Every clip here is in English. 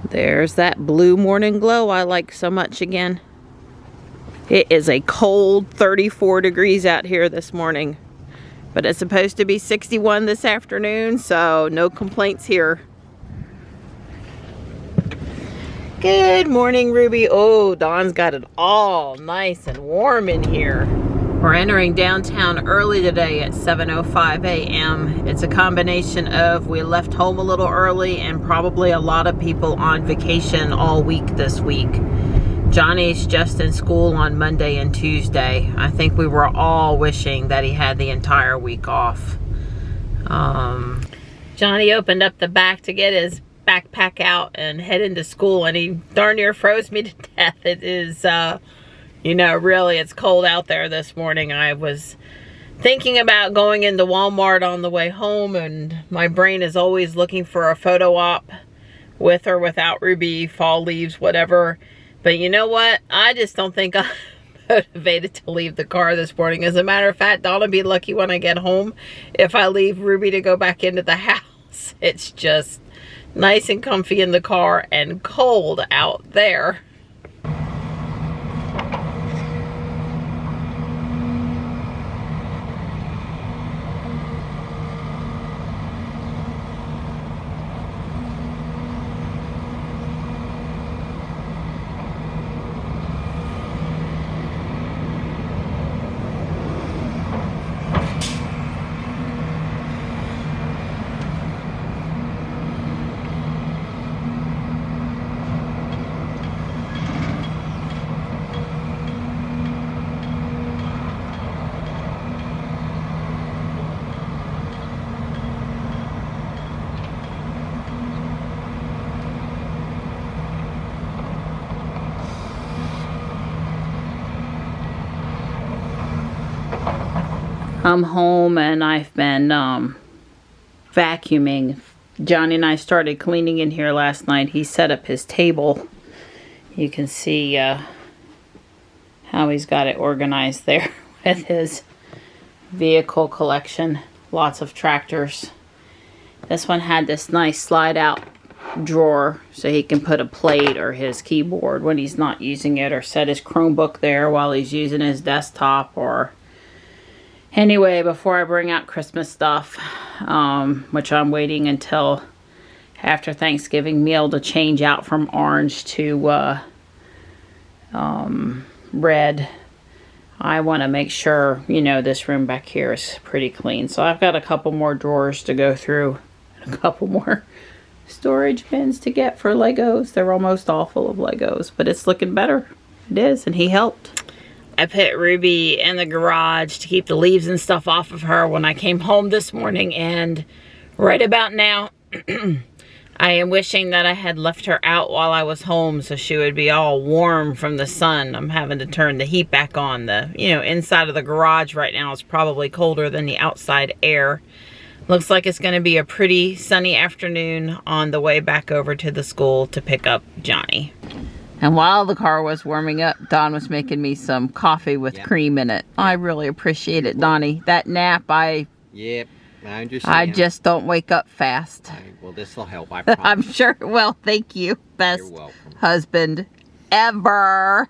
There's that blue morning glow I like so much again. It is a cold 34 degrees out here this morning, but it's supposed to be 61 this afternoon, so no complaints here. Good morning, Ruby. Oh, Dawn's got it all nice and warm in here. We're entering downtown early today at 7:05 a.m. It's a combination of we left home a little early and probably a lot of people on vacation all week this week. Johnny's just in school on Monday and Tuesday. I think we were all wishing that he had the entire week off. Johnny opened up the back to get his backpack out and head into school, and he darn near froze me to death. It is, you know, really, it's cold out there this morning. I was thinking about going into Walmart on the way home, and my brain is always looking for a photo op with or without Ruby, fall leaves, whatever. But you know what? I just don't think I'm motivated to leave the car this morning. As a matter of fact, Dawn'll be lucky when I get home if I leave Ruby to go back into the house. It's just nice and comfy in the car and cold out there. I'm home and I've been vacuuming. Johnny and I started cleaning in here last night. He set up his table. You can see how he's got it organized there with his vehicle collection. Lots of tractors. This one had this nice slide out drawer so he can put a plate or his keyboard when he's not using it, or set his Chromebook there while he's using his desktop. Or anyway, before I bring out Christmas stuff, which I'm waiting until after Thanksgiving meal to change out from orange to red, I want to make sure, you know, this room back here is pretty clean. So I've got a couple more drawers to go through, and a couple more storage bins to get for Legos. They're almost all full of Legos, but it's looking better. It is, and he helped. I put Ruby in the garage to keep the leaves and stuff off of her when I came home this morning, and right about now I am wishing that I had left her out while I was home so she would be all warm from the sun. I'm having to turn the heat back on. The, you know, inside of the garage right now is probably colder than the outside air. Looks like it's going to be a pretty sunny afternoon on the way back over to the school to pick up Johnny. And while the car was warming up, Dawn was making me some coffee with cream in it. I really appreciate it, Donnie. That nap, Yep, I understand. I just don't wake up fast. Well, this will help, I promise. I'm sure. Well, thank you. Best You're welcome. Husband ever.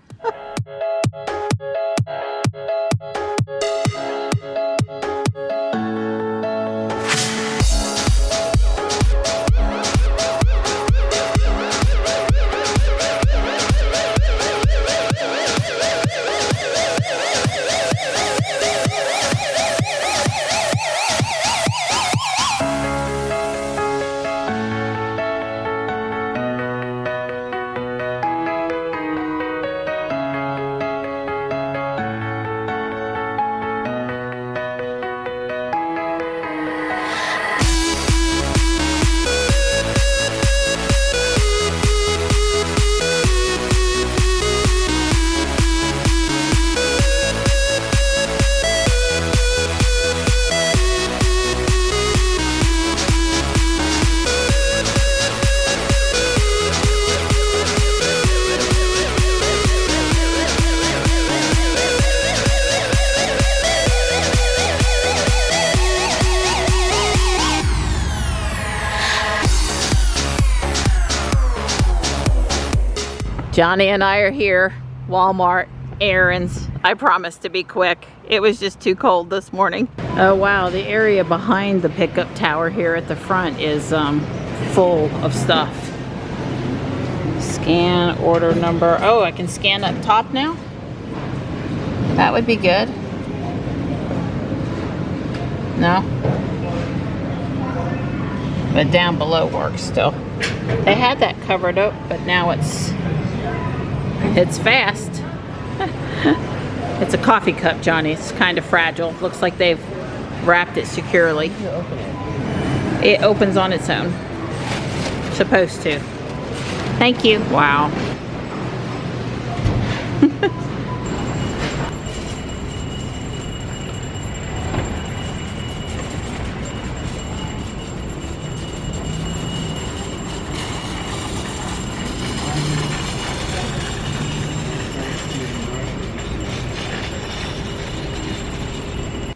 Johnny and I are here, Walmart, errands. I promised to be quick. It was just too cold this morning. Oh wow, the area behind the pickup tower here at the front is full of stuff. Scan order number. Oh, I can scan up top now? That would be good. No? But down below works still. They had that covered up, but now it's fast. It's a coffee cup, Johnny. It's kind of fragile. Looks like they've wrapped it securely. It opens on its own. Supposed to. Thank you. Wow.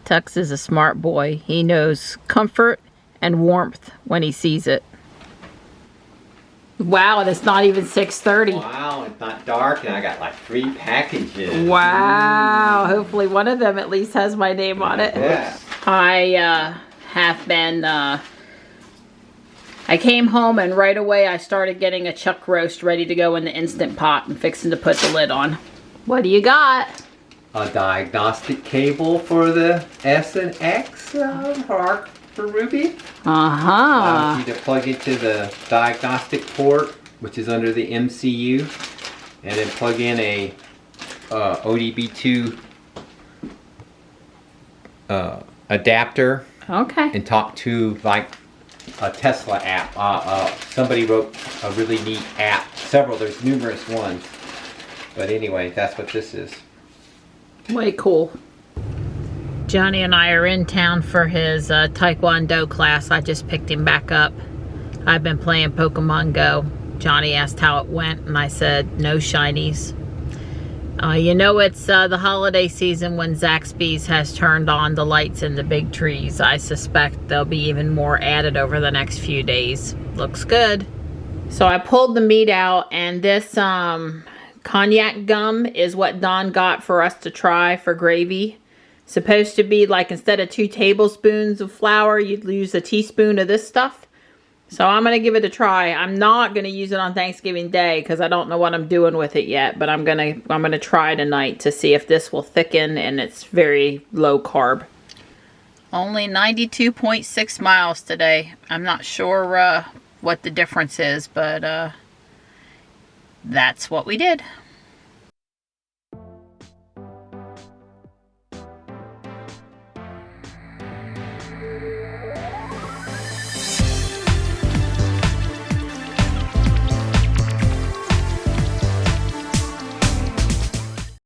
Tux is a smart boy. He knows comfort and warmth when he sees it. Wow, and it's not even 6:30. Wow, it's not dark, and I got like 3 packages. Wow, hopefully one of them at least has my name on it. Yeah. I have been, I came home and right away I started getting a chuck roast ready to go in the Instant Pot and fixing to put the lid on. What do you got? A diagnostic cable for the S and X for Ruby. Uh-huh. You to plug into the diagnostic port, which is under the MCU, and then plug in a ODB2 adapter. Okay. And talk to like a Tesla app. Somebody wrote a really neat app. There's numerous ones. But anyway, that's what this is. Way cool. Johnny and I are in town for his Taekwondo class. I just picked him back up. I've been playing Pokemon Go. Johnny asked how it went, and I said, no shinies. You know it's the holiday season when Zaxby's has turned on the lights in the big trees. I suspect there'll be even more added over the next few days. Looks good. So I pulled the meat out, and this cognac gum is what Don got for us to try for gravy. Supposed to be like, instead of 2 tablespoons of flour, you'd use a teaspoon of this stuff. So I'm going to give it a try. I'm not going to use it on Thanksgiving Day because I don't know what I'm doing with it yet, but I'm going to try tonight to see if this will thicken, and it's very low carb. Only 92.6 miles today. I'm not sure what the difference is, but that's what we did.